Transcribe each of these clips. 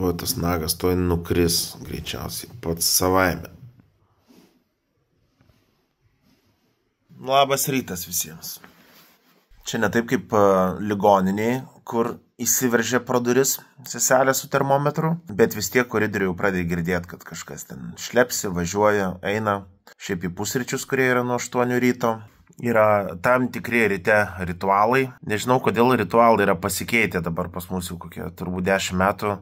galvoju, tas nagas toj nukris greičiausiai pats savaime. Labas rytas visiems. Čia ne taip kaip ligoniniai, kur įsiveržė pro duris seselė su termometru, bet vis tiek koridoriu jau pradėjo girdėti, kad kažkas ten šlepsi, važiuoja, eina. Šiaip į pusryčius, kurie yra nuo 8 ryto. Yra tam tikri ryte ritualai. Nežinau, kodėl ritualai yra pasikeitę dabar pas mus jau kokie turbūt 10 metų.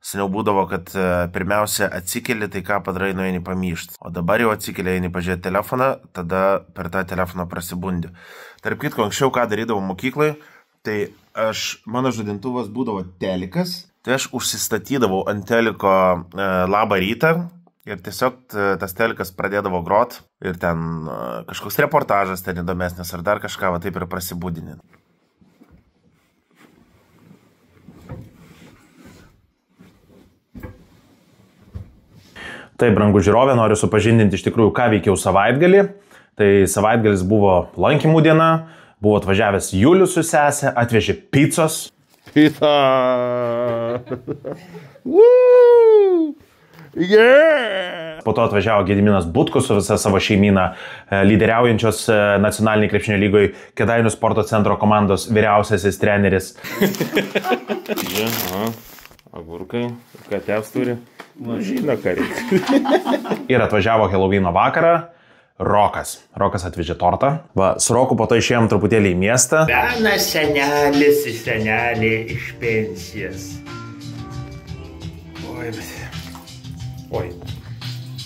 Seniau būdavo, kad pirmiausia atsikeli, tai ką padarai, nueini pamyšt. O dabar jau atsikeli, eini pažiūrėti telefoną, tada per tą telefoną prasibundi. Tarp kitko, anksčiau ką darydavau mokyklai, tai mano žadintuvas būdavo telikas, tai aš užsistatydavau ant teliko labą rytą ir tiesiog tas telikas pradėdavo grot ir ten kažkoks reportažas ten įdomesnis ar dar kažką, va taip ir prasibudini. Taip, brangų žiūrovė, noriu supažindinti iš tikrųjų, ką veikiau savaitgalį. Tai savaitgalis buvo lankymų diena, buvo atvažiavęs Julius su sesė, atvežė picos. Pizza! Yeah! Po to atvažiavo Gediminas Butkus su visa savo šeimyna, lyderiaujančios nacionaliniai krepšinio lygoj Kėdainių sporto centro komandos vyriausiasis treneris. Agurkai, ką teps turi? Žino, ką reikia. Ir atvažiavo Helovyno vakarą Rokas. Rokas atvežė tortą. Va, su Roku po to išėjom truputėlį į miestą. Senas senelis ir senelė iš pensijas. Oi.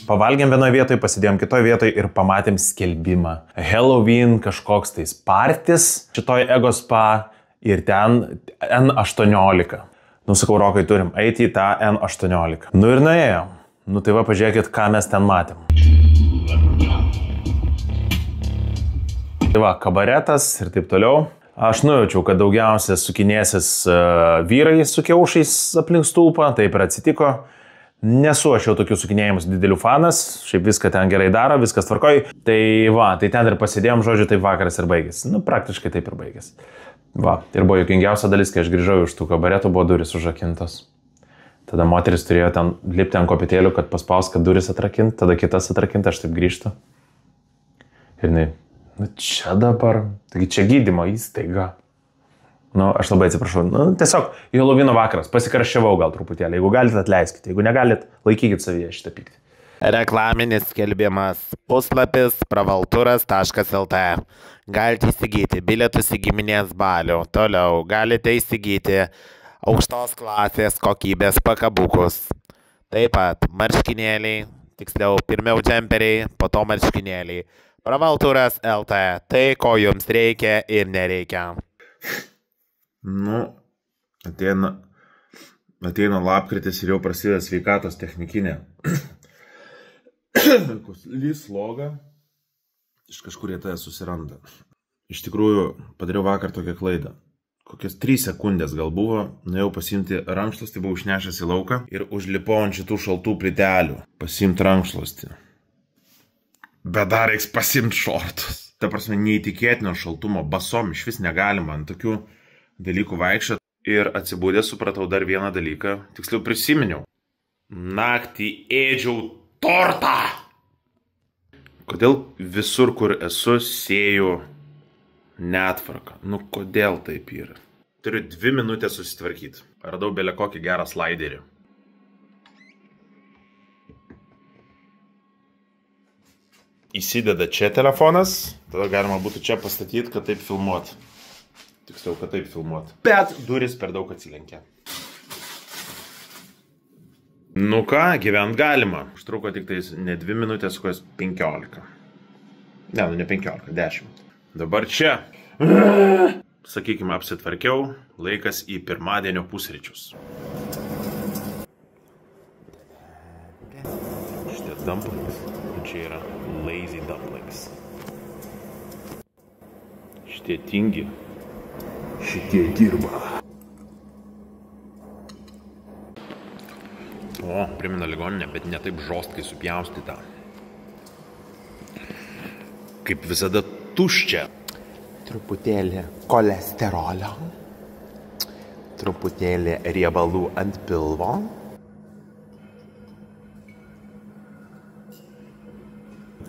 Pavalgėm vienoje vietoje, pasidėjom kitoje vietoje ir pamatėm skelbimą. Halloween kažkoks tais partis šitoj Ego Spa ir ten N18. Nu, sakau, Rokai, turim eiti į tą N18. Nu ir nuėjom. Nu tai va, pažiūrėkit, ką mes ten matėm. Tai va, kabaretas ir taip toliau. Aš nujaučiau, kad daugiausia sukinėsis vyrai su kiaušais aplink stulpą. Taip ir atsitiko. Nesu aš jau tokių sukinėjimus didelių fanas. Šiaip viską ten gerai daro, viskas tvarkoj. Tai va, tai ten ir pasidėjom, žodžiu, taip vakaras ir baigėsi. Nu, praktiškai taip ir baigėsi. Va, ir buvo juokingiausia dalis, kai aš grįžau iš tų kabaretų, buvo duris užrakintos. Tada moteris turėjo ten lipti ant kopėtėlių, kad paspaus, kad duris atrakint, tada kitas atrakint, aš taip grįžtu. Ir jinai, nu čia dabar, taigi čia gydymo įstaiga. Nu, aš labai atsiprašau, nu, tiesiog Helovino vakaras, pasikarščiavau gal truputėlį, jeigu galite atleiskite, jeigu negalit, laikykit savyje šitą pyktį. Reklaminis skelbimas. Puslapis pravalturas.lt. Galite įsigyti bilietus į giminės balių. Toliau galite įsigyti aukštos klasės kokybės pakabukus. Taip pat marškinėliai, tiksliau pirmiau džemperiai, po to marškinėliai. Pravalturas.lt. Tai, ko jums reikia ir nereikia. Nu, ateina lapkritis ir jau prasideda sveikatos technikinė. Lys sloga, iš kažkur jie tai susiranda. Iš tikrųjų, padariau vakar tokią klaidą. Kokias 3 sekundės gal buvo, nuėjau pasiimti rankšluostį, buvau išnešęs į lauką ir užlipau ant šitų šaltų plytelių. Pasiimti rankšluostį. Bet dar reiks pasiimti šortus. Ta prasme, neįtikėtino šaltumo, basom iš vis negalima ant tokių dalykų vaikščioti. Ir atsibūdęs supratau dar vieną dalyką, tiksliau prisiminiau. Naktį ėdžiau tortą! Kodėl visur, kur esu, sėju netvarką? Nu, kodėl taip yra? Turiu 2 minutės susitvarkyti. Radau belė kokį gerą slaiderį. Įsideda čia telefonas, tada galima būtų čia pastatyti, kad taip filmuot. Tiksliau, kad taip filmuot. Bet duris per daug atsilenkia. Nu ką, gyvent galima. Užtruko tik tais ne 2 minutės, kokios 15. Ne, nu ne 15, 10. Dabar čia. Sakykime, apsitvarkiau. Laikas į pirmadienio pusryčius. Šitie dumplings. Čia yra lazy dumplings. Šitie tingi. Šitie dirba. O, primena ligoninę, bet ne taip žostkai supjaustyta. Kaip visada tuščia. Truputėlį kolesterolio. truputėlį riebalų ant pilvo.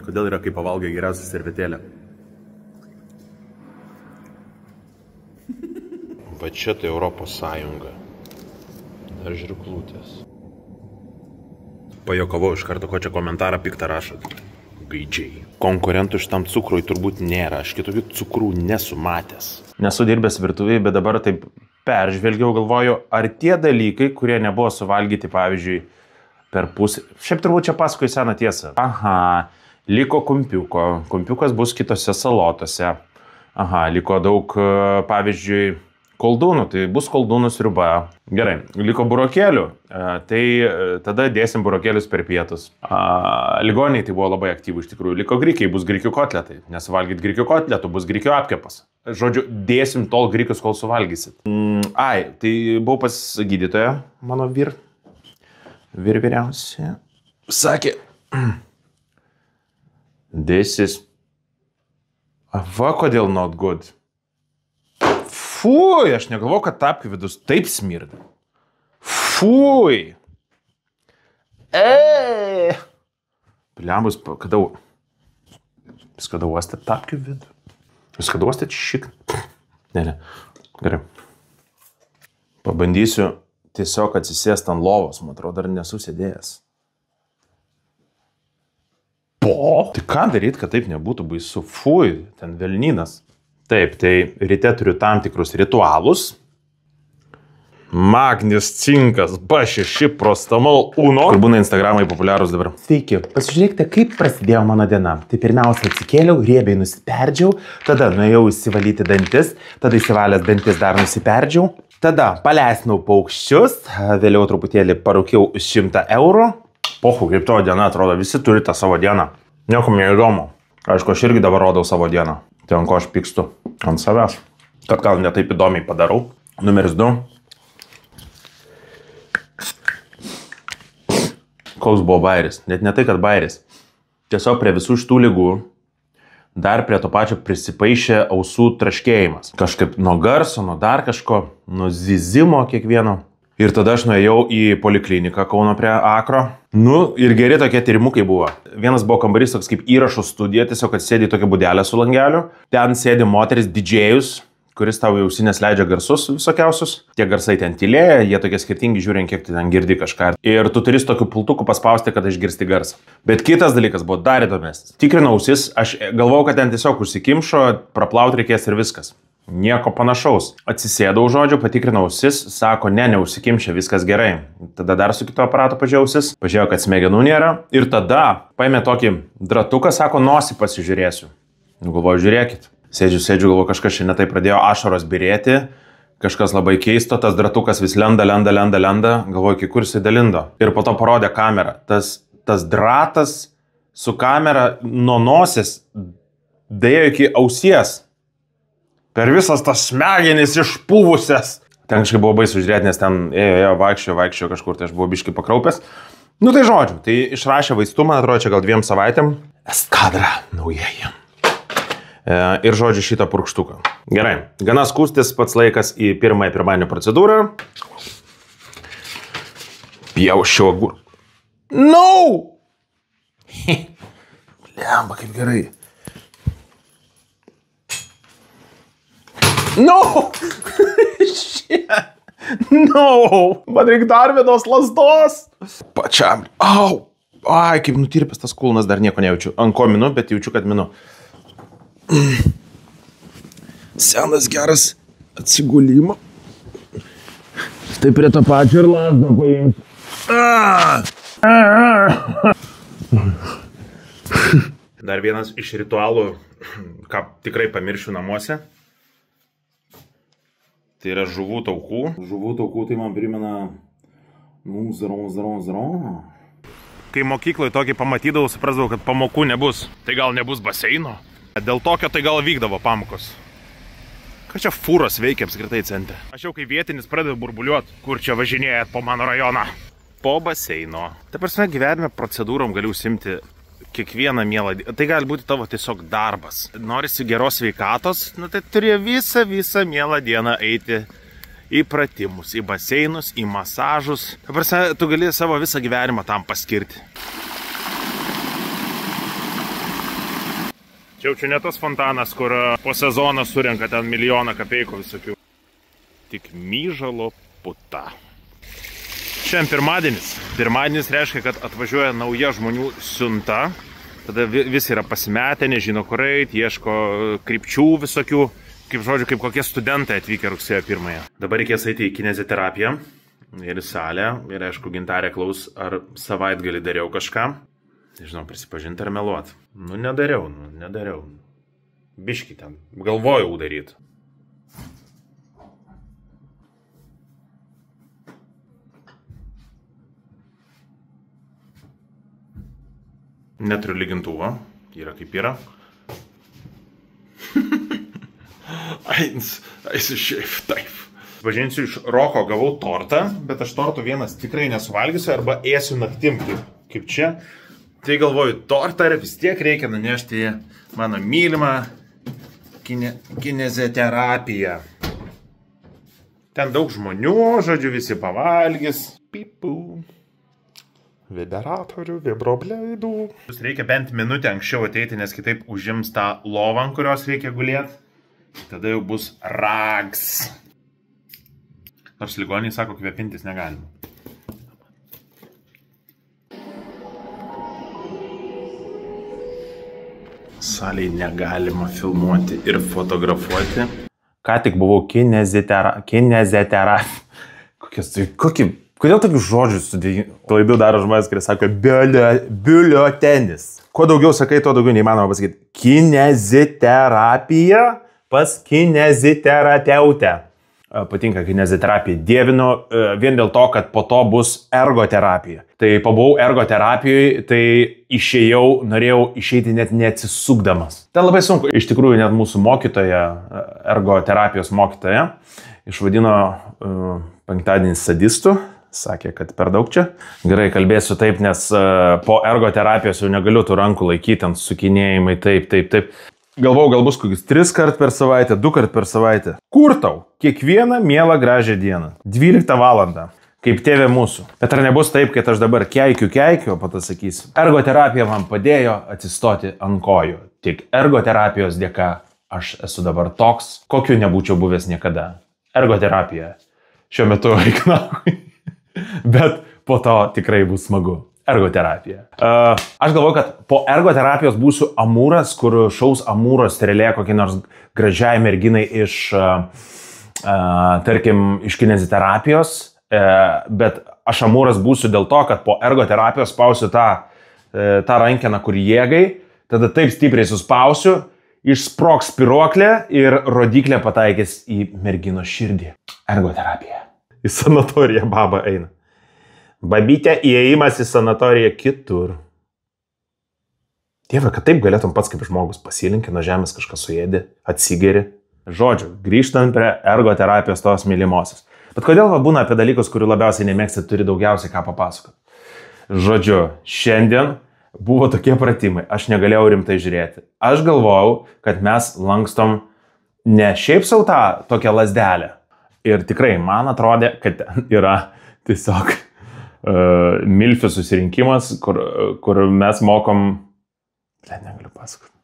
Kodėl yra kaip pavalgė geriausia servetėlė? Va čia tai Europos Sąjunga. Dar žirklutės. Pajokavau iš karto, ko čia komentarą piktą rašot. Gaidžiai. Konkurentų šitam cukrui turbūt nėra. Aš kitokių cukrų nesu matęs. Nesu dirbęs virtuvėje, bet dabar taip peržvelgiau, galvoju, ar tie dalykai, kurie nebuvo suvalgyti, pavyzdžiui, per pusę. Šiaip turbūt čia pasakoju seną tiesą. Aha, liko kumpiuko. Kumpiukas bus kitose salotose. Aha, liko daug, pavyzdžiui, koldūnų, tai bus koldūnų sriuba. Gerai, liko burokėlių, tai tada dėsim burokėlius per pietus. Ligoniai tai buvo labai aktyvų iš tikrųjų. Liko grikiai, bus grikių kotletai. Nesuvalgyt grikių kotletų, bus grikių apkepas. Žodžiu, dėsim tol grikius, kol suvalgysit. Tai buvau pas gydytoją, mano vyriausia. Sakė, this is... Va, kodėl not good. Fui, aš negalvoju, kad tapkių vidus taip smirda. Fui. Pliambus, kada uostėt tapkių vidų? Jūs kada uostėt šik? Ne. Gerai. Pabandysiu tiesiog atsisėsti ant lovos, man atrodo, dar nesu sėdėjęs. Tai ką daryti, kad taip nebūtų baisu? Fui, ten velnynas. Taip, tai ryte turiu tam tikrus ritualus. Magnis, cinkas, B6, prostamol, uno. Kur būna Instagramai populiarūs dabar. Sveiki, pasižiūrėkite, kaip prasidėjo mano diena. Tai pirmiausia atsikėliau, riebiai nusiperdžiau, tada nuėjau įsivalyti dantis, tada įsivalęs dantis dar nusiperdžiau, tada paleisnau paukščius, vėliau truputėlį parūkiau 100 eurų. Pohu, kaip tavo diena atrodo, visi turi tą savo dieną. Niekam neįdomu. Aišku, aš irgi dabar rodau savo dieną. Tai ant ko aš pykstu? Ant savęs. Kad gal netaip įdomiai padarau. Numeris 2. Koks buvo bairis? Net ne tai, kad bairis. Tiesiog prie visų šitų ligų dar prie to pačio prisipaišė ausų traškėjimas. Kažkaip nuo garso, nuo dar kažko, nuo zizimo kiekvieno. Ir tada aš nuėjau į polikliniką Kauno prie Akro. Ir geri tokie tyrimukai buvo. Vienas buvo kambarys toks kaip įrašų studija, tiesiog atsėdi tokia būdelė su langeliu. Ten sėdi moteris didžėjus, kuris tau į ausinės leidžia garsus visokiausius. Tie garsai ten tylėja, jie tokie skirtingi, žiūrint, kiek tu ten girdi kažką. Ir tu turi tokiu pultuku paspausti, kad išgirsti garsą. Bet kitas dalykas buvo dar įdomesnis. Tikrinau ausis, aš galvojau, kad ten tiesiog užsikimšo, praplauti reikės ir viskas. Nieko panašaus. Atsisėdau, žodžiu, patikrinau ausis, sako, neužsikimšė, viskas gerai. Tada dar su kito aparato pažiūrėjau ausis, pažiūrėjau, kad smegenų nėra. Ir tada paėmė tokį dratuką, sako, nosį pasižiūrėsiu. Galvoju, žiūrėkit. Sėdžiu, galvoju, kažkas šiandien tai pradėjo ašaros birėti, kažkas labai keisto, tas dratukas vis lenda, galvoju, iki kur jisai dalindo. Ir po to parodė kamerą. Tas dratas su kamera nuo nosies dėjo iki ausies. Per visas tas smegenis išpuvusias. Ten kažkaip buvo baisu žiūrėti, nes ten vaikščiojo kažkur, tai aš buvau biškai pakraupęs. Tai žodžiu, tai išrašė vaistų, man atrodo, čia gal 2 savaitėm. Eskadra naujieji. Ir žodžiu šitą purkštuką. Gerai, gana skūstis, pats laikas į pirmąją procedūrą. Pjausčiau agurką. Lemba, kaip gerai. Shit. Man reikia dar vienos lasdos. Pačiam. Au. Ai, kaip nutirpęs tas kulnas, dar nieko nejaučiu. Ant ko minu, bet jaučiu, kad minu. Senas geras atsigulimo. Tai prie to pačio ir lasdą paimti. Dar vienas iš ritualų, ką tikrai pamiršiu namuose. Tai yra žuvų taukų. Žuvų taukų tai man primena... Kai mokykloje tokį pamatydavau, suprasdavau, kad pamokų nebus. Tai gal nebus baseino? Dėl tokio tai gal vykdavo pamokos. Ką čia fūros veikia apskritai centre? Aš jau kai vietinis pradedu burbuliuoti, kur čia važinėjat po mano rajoną. Po baseino. Ta prasme, gyvenime procedūrom galiu užsimti kiekvieną mielą dieną. Tai gali būti tavo tiesiog darbas. Norisi geros sveikatos, tai turi visą mielą dieną eiti į pratimus, į baseinus, į masažus. Ta prasme, tu gali savo visą gyvenimą tam paskirti. Čia ne tas fontanas, kur po sezoną surenka ten milijoną kapeikų visokių. Tik myžalo puta. Šiandien pirmadienis. Pirmadienis reiškia, kad atvažiuoja nauja žmonių siunta. Tada visi yra pasimetę, nežino kur eit, ieško krypčių visokių. Kaip kokie studentai atvykę rugsėjo 1. Dabar reikės eiti į kineziterapiją ir į salę. Ir aišku, Gintarė klaus, ar savaitgalį dariau kažką. Nežinau, prisipažinti ar meluot. Nedariau. Biškį ten. Galvojau daryt. Neturiu lygintuvo. Yra kaip yra. Eisiu šiaip taip. Pažinsiu, iš Roko gavau tortą, bet aš tortų vienas tikrai nesuvalgysiu arba ėsiu naktim, kaip čia. Tai galvoju, tortą vis tiek reikia nunešti mano mylimą kineziterapiją. Ten daug žmonių, žodžiu, visi pavalgys. Pipų. Vibratorių, vibrobleidų. Reikia bent minutę anksčiau ateiti, nes kitaip užims tą lovą, ant kurios reikia gulėti. Tada jau bus rags. Nors ligoniai sako, kvepintis negalima. Salėje negalima filmuoti ir fotografuoti. Ką tik buvau kineziterapija. Kodėl tokius žodžius klaidų daro žmonės, kurie sako biuliotenis. Kuo daugiau sakai, tuo daugiau neįmanoma pasakyti. Kineziterapija pas kineziterapeutę. Patinka kineziterapija. Dievinu vien dėl to, kad po to bus ergoterapija. Tai pabuvau ergoterapijoje, tai išėjau, norėjau išeiti net neatsisukdamas. Ten labai sunku. Iš tikrųjų, net mūsų mokytoja, ergoterapijos mokytoja, išvadino penktadienį sadistu. Sakė, kad per daug čia. Gerai, kalbėsiu taip, nes po ergoterapijos jau negaliu tų rankų laikyti ant sukinėjimai, taip. Galvau, gal bus kokius 3 kart per savaitę, 2 kart per savaitę. Kur tau? Kiekvieną mielą gražią dieną. 12 valandą. Kaip tėvė mūsų. Bet ar nebus taip, kad aš dabar keikiu, o po to sakysiu. Ergoterapija man padėjo atsistoti ant kojų. Tik ergoterapijos dėka aš esu dabar toks, kokiu nebūčiau buvęs niekada. Ergoterapija. Šiuo metu vaikinau. Bet po to tikrai bus smagu. Ergoterapija. Aš galvoju, kad po ergoterapijos būsiu amūras, kur šaus amūro strėlė kokiai nors gražiai merginai iš, tarkim, iš kineziterapijos. Bet aš amūras būsiu dėl to, kad po ergoterapijos spausiu tą rankeną, kur jėgai, tada taip stipriai suspausiu, išsproks spiruoklė ir rodiklė pataikys į mergino širdį. Ergoterapija. Į sanatoriją baba eina. Babytė, įėjimas į sanatoriją kitur. Dieve, kad taip galėtum pats kaip žmogus pasilinki, nuo žemės kažką suėdi, atsigeri. Žodžiu, grįžtant prie ergoterapijos tos mylimosios. Bet kodėl būna apie dalykus, kurių labiausiai nemėgsti, turi daugiausiai ką papasakoti? Žodžiu, šiandien buvo tokie pratimai, aš negalėjau rimtai žiūrėti. Aš galvojau, kad mes lankstom ne šiaip sau tą tokią lazdelę. Ir tikrai, man atrodė, kad ten yra tiesiog milfių susirinkimas, kur mes mokom... Negaliu pasakoti.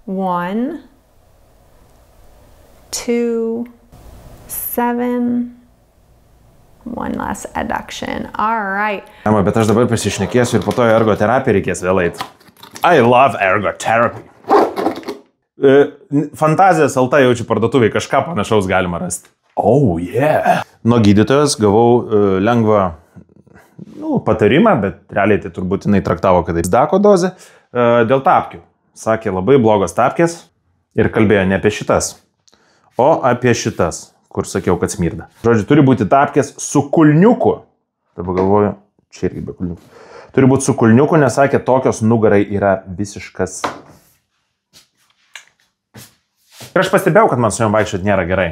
1, 2, 7. One last adduction. All right. Bet aš dabar pasišnekėsiu ir po to ergoterapiją reikės vėl eiti. I love ergotherapy. Fantazijos LT jaučiu parduotuviai, kažką panašaus galima rasti. Oh yeah. Nuo gydytojos gavau lengvą patarimą, bet realiai tai turbūt jinai traktavo, kad tai dako dozė, dėl tapkių. Sakė, labai blogos tapkės ir kalbėjo ne apie šitas, o apie šitas, kur sakiau, kad smirda. Žodžiu, turi būti tapkės su kulniuku. Dabar galvoju, čia irgi be kulniukų. Turi būti su kulniuku, nes sakė, tokios nugarai yra visiškas. Ir aš pastebėjau, kad man su jom vaikščioti nėra gerai,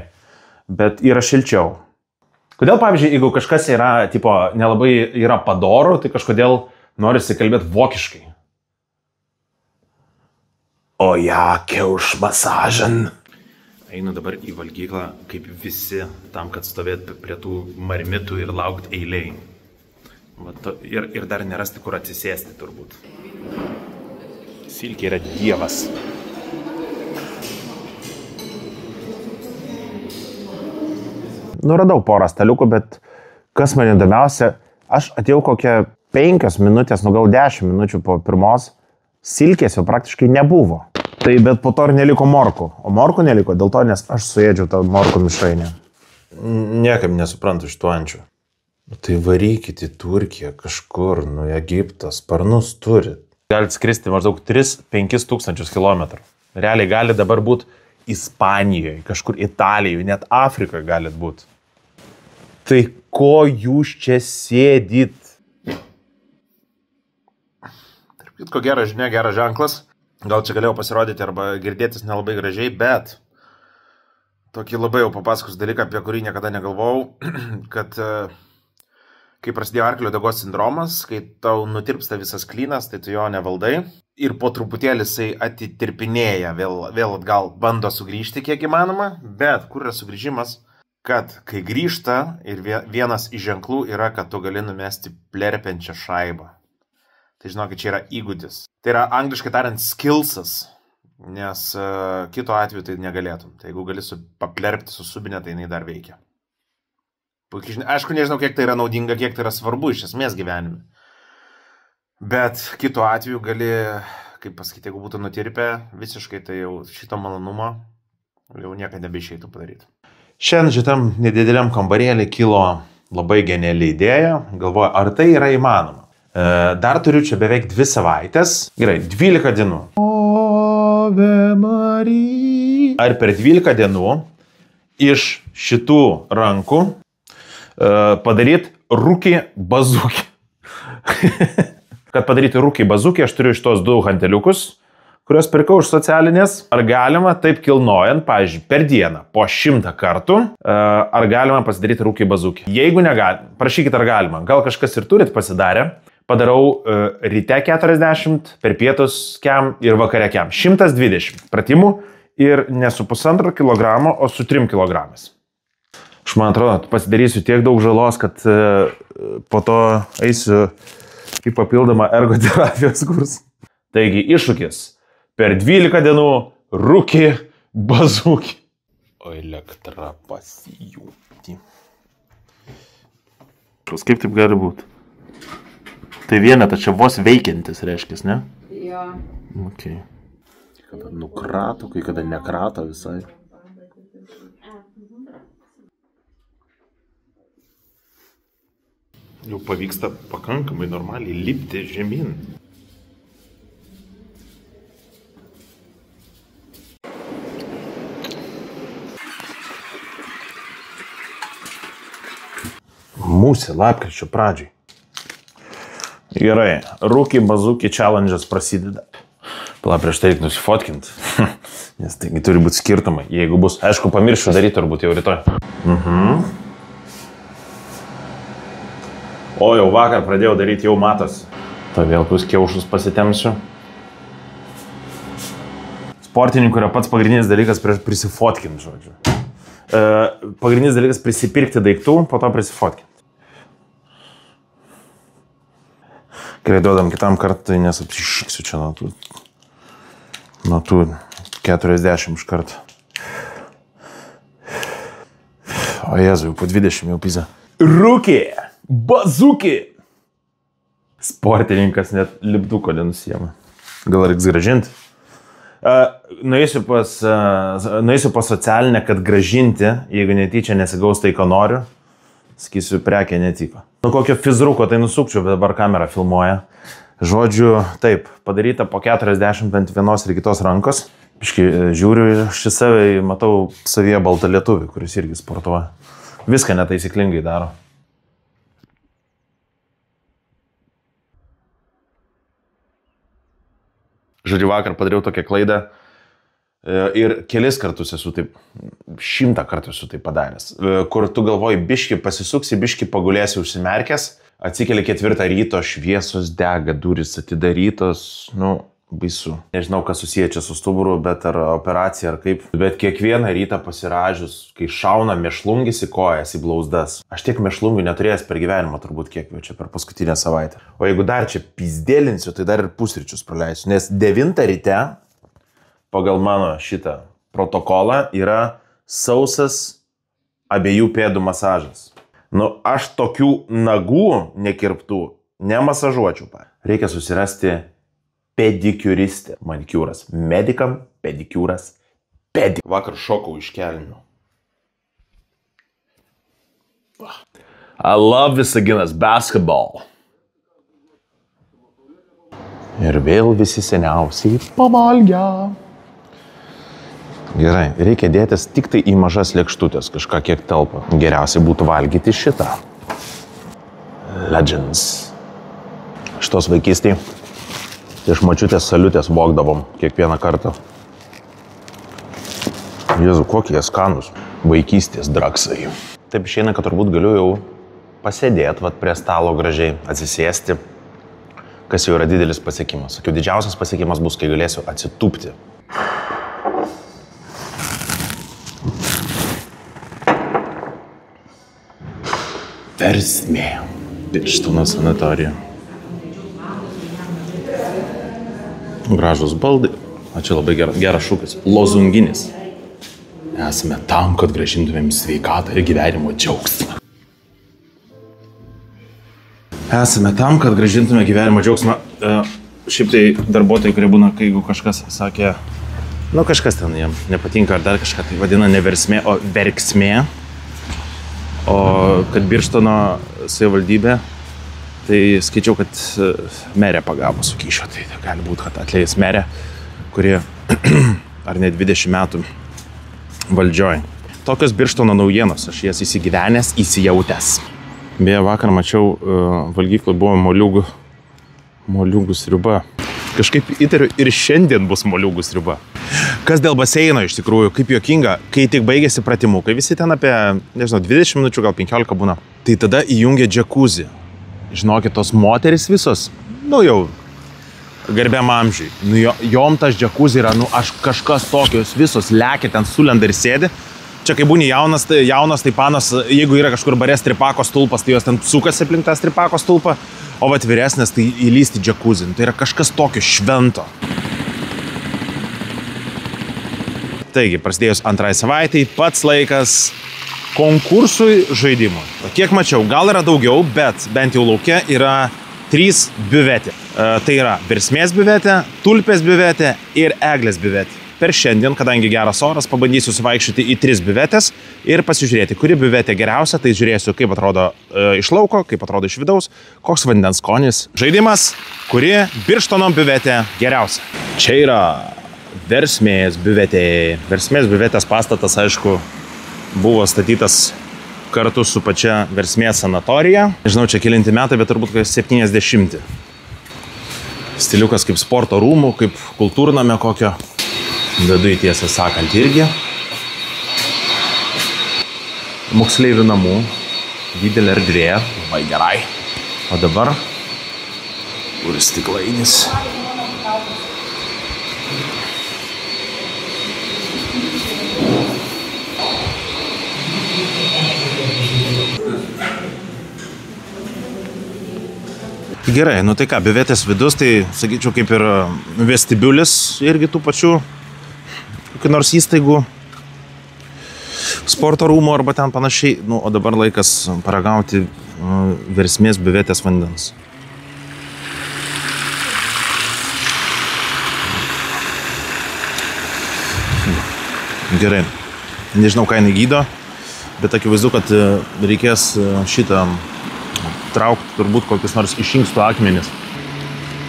bet yra šilčiau. Kodėl, pavyzdžiui, jeigu kažkas yra, nelabai yra padorų, tai kažkodėl norisi kalbėti vokiškai. O ja, kiauš masažan. Einu dabar į valgyklą, kaip visi, tam, kad stovėt prie tų marmitų ir laukti eiliai. Ir dar nerasti, kur atsisėsti, turbūt. Silkė yra dievas. Nuradau porą staliukų, bet kas man įdomiausia, aš atėjau kokią 5 minutės, gal 10 minučių po pirmos, silkės jau praktiškai nebuvo. Tai bet po to ir neliko morkų. O morkų neliko dėl to, nes aš suėdžiau tą morkų mišrainę. Niekam nesuprantu iš tų ančių. Tai varykit į Turkiją kažkur, Egiptą, sparnus turi. Galit skristi maždaug 3-5 tūkstančius kilometrų. Realiai gali dabar būti Ispanijoje, kažkur Italijoje, net Afrikoje galit būti. Tai ko jūs čia sėdit? Tarp kitko, gera žinia, geras ženklas. Gal čia galėjau pasirodyti arba girdėtis nelabai gražiai, bet tokį labai jau papasakos dalyką, apie kurį niekada negalvojau, kad kai prasidėjo arklio uodegos sindromas, kai tau nutirpsta visas klynas, tai tu jo nevaldai ir po truputėlį jisai atitirpinėja, vėl atgal bando sugrįžti kiek įmanoma, bet kur yra sugrįžimas, kad kai grįžta ir vienas iš ženklų yra, kad tu gali numesti plerpiančią šaibą. Tai žinokit, čia yra įgūdis. Tai yra angliškai tariant skillsas, nes kito atveju tai negalėtum. Tai jeigu gali paplerpti su subinė, tai jinai dar veikia. Aišku, nežinau, kiek tai yra naudinga, kiek tai yra svarbu iš esmės gyvenime. Bet kito atveju gali, kaip pasakyti, jeigu būtų nutirpę visiškai, tai jau šito malonumo jau niekada nebeišeitų padaryti. Šiandien šitam nedideliam kambarėlį kilo labai geniali idėja. Galvoju, ar tai yra įmanoma. Dar turiu čia beveik 2 savaitės. Gerai, 12 dienų. Ave Marija. Ar per 12 dienų iš šitų rankų padaryti rūkį bazūkį. Kad padaryti rūkį bazūkį, aš turiu iš tos 2 hanteliukus, kurios pirkau iš socialinės. Ar galima taip kilnojant, pavyzdžiui, per dieną po 100 kartų, ar galima pasidaryti rūkį bazūkį? Jeigu negalima, prašykit, ar galima. Gal kažkas ir turit pasidarę. Padarau ryte 40, per pietus kem ir vakare kem. 120 pratimų ir ne su 1,5 kilogramo, o su 3 kilogramais. Aš man atrodo, pasidarysiu tiek daug žalos, kad po to eisiu į papildomą ergoterapijos kursą. Taigi iššūkis. Per 12 dienų rūkį bazūkį. O elektra pasijūti. Kaip taip gali būti? Tai vienetas čia vos veikiantis, reiškia, ne? Jo. Ok. Kai kada nukrato, kai kada nekrato visai. Jau pavyksta pakankamai normaliai lipti žemyn. Mūsų lapkričio pradžiai. Gerai, rūkį bazūkį challenge'as prasideda. Pala, prieš tai reikia nusifotkint. Nes taigi turi būti skirtumai. Jeigu bus, aišku, pamiršiu daryti turbūt jau rytoj. O jau vakar pradėjau daryti, jau matosi. Ta vėl tuos kiaušus pasitemsiu. Sportininkų yra pats pagrindinis dalykas prieš prisifotkint, žodžiu. Pagrindinis dalykas prisipirkti daiktų, po to prisifotkint. Gerai, duodam kitam kartui, nes apsišiksiu čia nuo tų 40 iš karto. O Jėzui, po 20 jau pizė. Rūkį! Bazūkį! Sportininkas net lipduko nenusiema. Gal reiks grąžinti? Nueisiu pas socialinę, kad grąžinti, jeigu netyčia nesigaus tai, ko noriu. Sakysiu, prekė netiko. Nu kokio fizruko tai nusukčiau, bet dabar kamera filmuoja. Žodžiu, taip, padaryta po 40 ant vienos ir kitos rankos. Biškai žiūriu ir aš į save matau savyje baltą lietuvį, kuris irgi sportuoja. Viską netaisyklingai daro. Žodžiu, vakar padariau tokią klaidą ir kelis kartus esu taip, 100 kartų esu taip padaręs, kur tu galvoji, biški pasisuksi, biški pagulėsi užsimerkęs, atsikeli 4 ryto, šviesos dega, durys atidarytos, Baisu. Nežinau, kas susiję čia su stuburu, bet ar operacija, ar kaip. Bet kiekvieną rytą pasiražius, kai šauna mėšlungis į kojas, į blauzdas. Aš tiek mėšlungių neturėjęs per gyvenimą, turbūt kiek jau čia per paskutinę savaitę. O jeigu dar čia pizdėlinsiu, tai dar ir pusryčius praleisiu. Nes 9 ryte, pagal mano šitą protokolą, yra sausas abiejų pėdų masažas. Nu, aš tokių nagų nekirptų nemasažuočiau. Reikia susirasti pedikiuristė. Manikiūras medikam, pedikiūras pedik. Vakar šokau iš kelnių. I love Visaginas basketball. Ir vėl visi seniausiai pavalgia. Gerai, reikia dėtis tik tai į mažas lėkštutės, kažką kiek telpa. Geriausiai būtų valgyti šitą. Legends. Šitos vaikystėje. Iš mačiutės saliutės vogdavom kiekvieną kartą. Jėzu, kokie skanus. Vaikystės draksai. Taip išeina, kad turbūt galiu jau pasėdėti prie stalo gražiai, atsisėsti, kas jau yra didelis pasiekimas. Sakiau, didžiausias pasiekimas bus, kai galėsiu atsitūpti. Versmė. Birštono sanatorija. Gražus baldai. O čia labai geras šūkis. Lozunginis. Esame tam, kad grąžintumėm sveikatą ir gyvenimo džiaugsmą. Esame tam, kad grąžintume gyvenimo džiaugsmą. Šiaip tai darbuotojai, kurie būna, kai jeigu kažkas sakė, nu kažkas ten jam nepatinka ar dar kažką, tai vadina ne versmė, o verksmė. O kad Birštono savivaldybė, tai skaičiau, kad merė pagavo su kyšio, tai gali būti, kad atleis merė, kurie ar ne 20 metų valdžioj. Tokios Birštono naujienos, aš jas įsigyvenęs, įsijautęs. Beje, vakar mačiau, valgykloje buvo moliūgų sriuba. Kažkaip įtariu, ir šiandien bus moliūgų sriuba. Kas dėl baseino iš tikrųjų, kaip juokinga, kai tik baigėsi pratimukai, visi ten apie, nežinau, 20 minučių, gal 15 būna, tai tada įjungia džakuzį. Žinokit, tos moteris visos, nu jau garbiam amžiui, nu jom tas džakuzį yra, nu aš kažkas tokios visos lekia ten sulenda ir sėdi. Čia kai būni jaunas taipanas, jeigu yra kažkur bare stripako stulpas, tai jos ten sukasi aplink tą stripako stulpą, o vat vyresnės tai įlysti džakuzį, tai yra kažkas tokio švento. Taigi, prasidėjus antrai savaitai, pats laikas konkursui žaidimų. Kiek mačiau, gal yra daugiau, bet bent jau lauke yra 3 biuvetė. Tai yra versmės biuvetė, tulpės biuvetė ir eglės biuvetė. Per šiandien, kadangi geras oras, pabandysiu suvaikščioti į 3 biuvetės ir pasižiūrėti, kuri biuvetė geriausia, tai žiūrėsiu, kaip atrodo iš lauko, kaip atrodo iš vidaus, koks vandens skonis. Žaidimas, kuri Birštono biuvetė geriausia. Čia yra versmės biuvetė. Versmės biuvetės pastatas, aišku, buvo statytas kartu su pačia versmės sanatorija. Nežinau, čia kelinti metai, bet turbūt 70. Stiliukas kaip sporto rūmų, kaip kultūrname kokio. Vedu į tiesą sakant irgi. Moksleivių namų. Didelė erdvė. Labai gerai. O dabar kur stiklainis. Gerai, nu tai ką, biuvetės vidus, tai sakyčiau kaip ir vestibiulis irgi tų pačių kokių nors įstaigų, sporto rūmų arba ten panašiai. Nu, o dabar laikas paragauti versmės biuvetės vandens. Gerai, nežinau, ką jinai gydo, bet akivaizdu, kad reikės šitą traukti turbūt kokius nors išinkstų akmenis.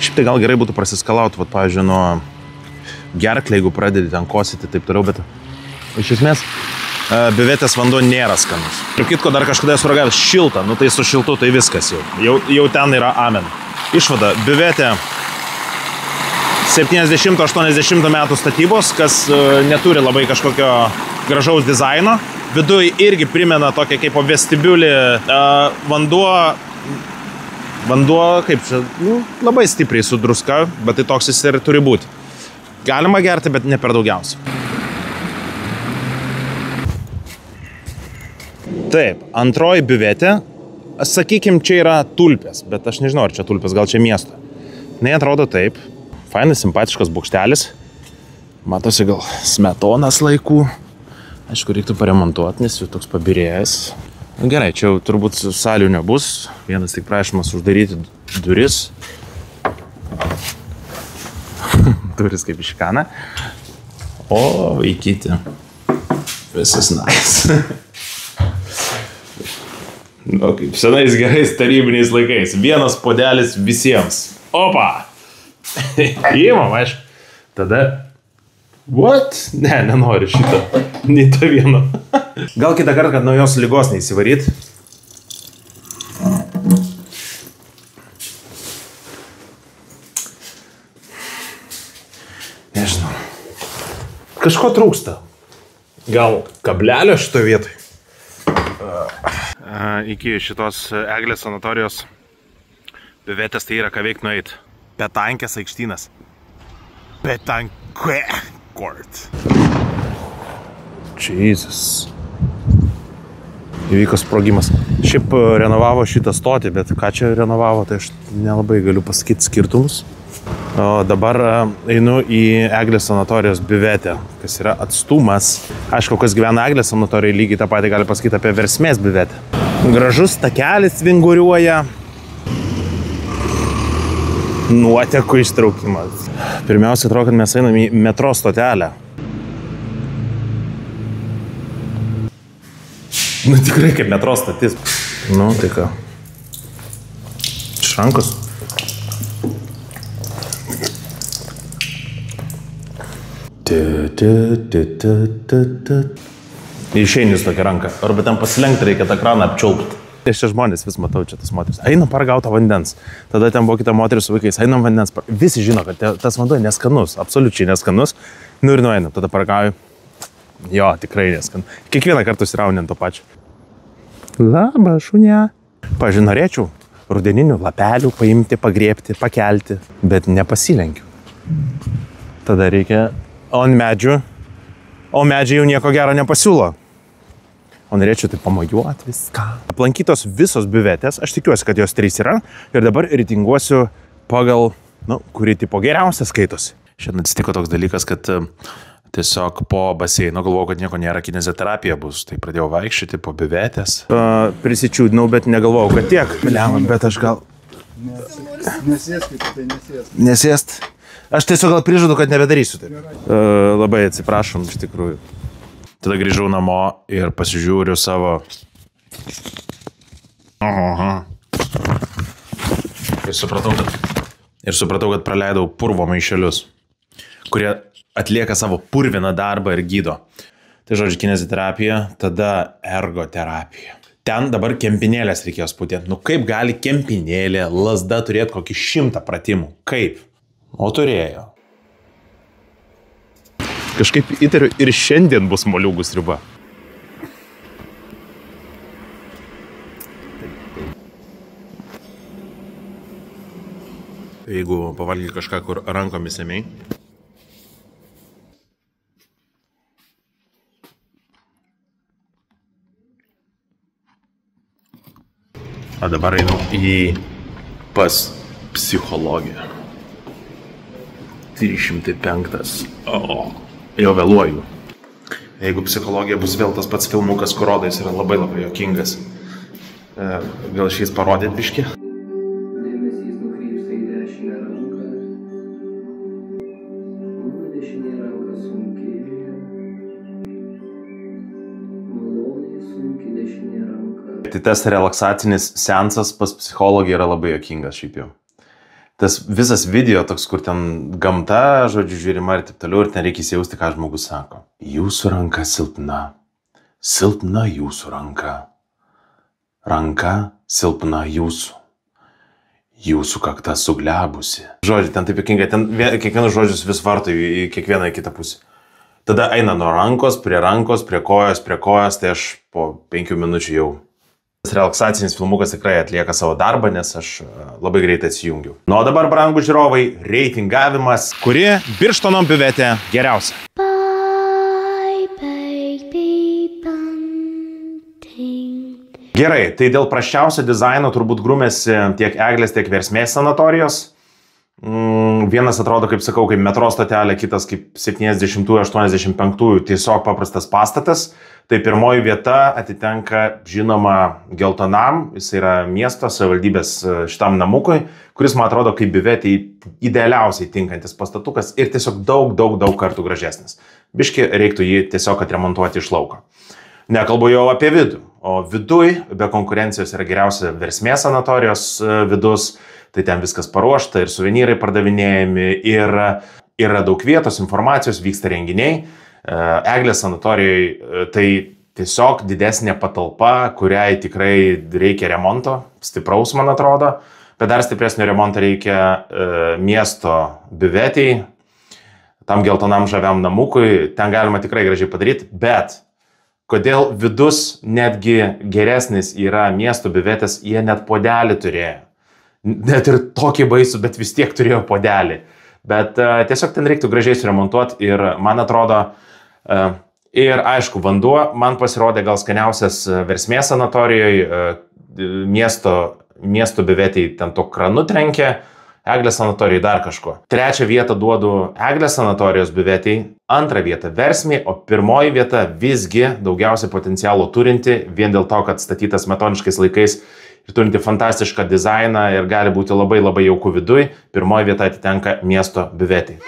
Šiaip tai gal gerai būtų prasiskalauti, vat, pavyzdžiui, nuo gerklę, jeigu pradedi ten kosyti, taip toliau, bet iš esmės biuvetės vanduo nėra skanus. Ir kitko dar kažkada esu ragavęs šiltą, nu tai su šiltu tai viskas jau ten yra amen. Išvada, biuvetė 70-80 metų statybos, kas neturi labai kažkokio gražaus dizaino. Viduje irgi primena tokia kaip vestibiulį vanduo, Vanduo, kaip čia, labai stipriai su druska, bet tai toks jis ir turi būti. Galima gerti, bet ne per daugiausiai. Taip, antroji biuvetė. Sakykim, čia yra tulpės, bet aš nežinau, ar čia tulpės, gal čia miesto. Ne, atrodo taip. Fainas, simpatiškas bokštelis. Matosi gal smetonas laikų. Aišku, reiktų paremontuoti, nes jau toks pabirėjęs. Gerai, čia jau turbūt salių nebus. Vienas tik prašymas uždaryti duris. Duris kaip iškana. O, vaikyti. Visas nice. Nu, kaip senais gerais tarybiniais laikais. Vienas puodelis visiems. Opa! Įmam, aišku. Tada... What? Ne, nenoriu šito. Nei to vieno. Gal kitą kartą, kad naujos ligos neįsivaryt. Nežinau. Kažko trūksta. Gal kablelio šitoje vietoje? Iki šitos Eglės sanatorijos biuvetės tai yra ką veik nueit. Petankės aikštynas. Petankė court. Jesus. Įvyko sprogimas. Šiaip renovavo šitą stotį, bet ką čia renovavo, tai aš nelabai galiu pasakyti skirtumus. O dabar einu į Eglės sanatorijos biuvetę, kas yra atstumas. Aišku, kas gyvena Eglės sanatorijai, lygiai tą patį gali pasakyti apie Versmės biuvetę. Gražus takelis vinguriuoja. Nuotekų ištraukimas. Pirmiausia, atrodo, kad mes einam į metro stotelę. Nu, tikrai kaip metro stotis. Nu, tai ką. Iš rankos. Išeini su tokia ranka. Arba ten pasilenkti reikia tą kraną apčiulpti. Aš čia žmonės vis matau, čia tas moteris. Einam paragauti vandens. Tada ten buvo kita moteris su vaikais. Einam vandens. Visi žino, kad tas vanduo neskanus. Absoliučiai neskanus. Nu ir nueinam. Tada paragauju. Jo, tikrai neskanus. Kiekvieną kartą užsiraunint to pačio. Labą, šunė. Pavyzdžiui, norėčiau rudeninių lapelių paimti, pagriebti, pakelti. Bet nepasilenkiu. Tada reikia ant medžių. O medžiai jau nieko gero nepasiūlo. O norėčiau tai pamojuoti viską. Aplankytos visos biuvetės, aš tikiuosi, kad jos 3 yra. Ir dabar reitinguosiu pagal, kuri tipo geriausia skaitosi. Šiandien atsitiko toks dalykas, kad tiesiog po baseino galvojau, kad nieko nėra, kineziterapija bus. Tai pradėjau vaikščioti po biuvetės. Prisičiūdinau, bet negalvojau, kad tiek. Bet aš gal... Nesėsk, tai nesėsk. Nesėst. Aš tiesiog gal prižadu, kad nebedarysiu taip. Labai atsiprašom, iš tikrųjų. Tada grįžau namo ir pasižiūriu savo... Ir supratau, kad praleidau purvo maišelius, kurie atlieka savo purviną darbą ir gydo. Tai žodžiu, kineziterapija, tada ergoterapija. Ten dabar kempinėlės reikėjo spūtėti. Nu kaip gali kempinėlė, lazda turėti kokį 100 pratimų? Kaip? O turėjo. Kažkaip įtariu ir šiandien bus moliūgų sriuba. Jeigu pavalgy kažką, kur rankomis ėmei. O dabar einu pas psichologiją. 305. Jau vėluoju. Jeigu psichologija bus vėl tas pats filmukas, kur rodo, jis yra labai labai juokingas. Gal šiais parodėt biškį? Dėmesys nukrypsta į dešinę ranką. Mano dešinė ranka sunkėja. Maloniai sunki dešinė ranka. Tai tas relaksacinis seansas pas psichologį yra labai juokingas šiaip jau. Tas visas video toks, kur ten gamta, žodžiu, žiūrima ir taip toliau, ir ten reikia įsijausti, ką žmogus sako. Jūsų ranka silpna. Silpna jūsų ranka. Ranka silpna jūsų. Jūsų kakta suglebusi. Žodžiu, ten taip juokingai, ten kiekvienas žodžius vis varto į kiekvieną į kitą pusę. Tada eina nuo rankos, prie kojos, tai aš po 5 minučių jau Relaksacinis filmukas tikrai atlieka savo darbą, nes aš labai greitai atsijungiu. Nu, o dabar, brangų žiūrovai, reitingavimas, kuri Birštono biuvetė geriausia. Bye, baby bunting. Gerai, tai dėl prasčiausio dizaino turbūt grūmėsi tiek Eglės, tiek Versmės sanatorijos. Vienas atrodo, kaip sakau, kaip metro stotelė, kitas kaip 70-85 tiesiog paprastas pastatas. Tai pirmoji vieta atitenka žinoma Geltonam, jis yra miesto savivaldybės šitam namukui, kuris man atrodo kaip biuvetė idealiausiai tinkantis pastatukas ir tiesiog daug kartų gražesnis. Biški reiktų jį tiesiog atremontuoti iš lauko. Nekalbu jau apie vidų, o viduj be konkurencijos yra geriausia Versmės sanatorijos vidus. Tai ten viskas paruošta ir suvenyrai pardavinėjami ir yra daug vietos, informacijos, vyksta renginiai. Eglės sanatorijoje tai tiesiog didesnė patalpa, kuriai tikrai reikia remonto, stipraus man atrodo, bet dar stipresnio remonto reikia miesto biuvetei, tam Geltonam žaviam namukui, ten galima tikrai gražiai padaryti, bet kodėl vidus netgi geresnis yra miesto biuvetės, jie net podelį turėjo. Net ir tokį baisų, bet vis tiek turėjo podelį. Bet tiesiog ten reiktų gražiai suremontuoti ir man atrodo, ir aišku, vanduo man pasirodė gal skaniausias Versmės sanatorijoje, miesto biuvetėj ten to kranu trenkė, Eglės sanatorijai dar kažko. Trečią vietą duodu Eglės sanatorijos biuvetėj, antrą vietą Versmei, o pirmoji vieta visgi daugiausiai potencialo turinti, vien dėl to, kad statytas metoniškais laikais ir turinti fantastišką dizainą ir gali būti labai jauku viduj, pirmoji vieta atitenka miesto biuvetei.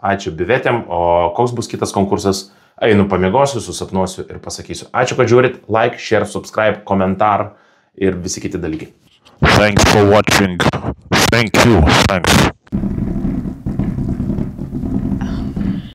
Ačiū biuvetėm, o koks bus kitas konkursas? Einu pamiegosiu, susapnuosiu ir pasakysiu. Ačiū, kad žiūrit, like, share, subscribe, komentar ir visi kiti dalykai. Thanks for watching. Thank you. Thanks.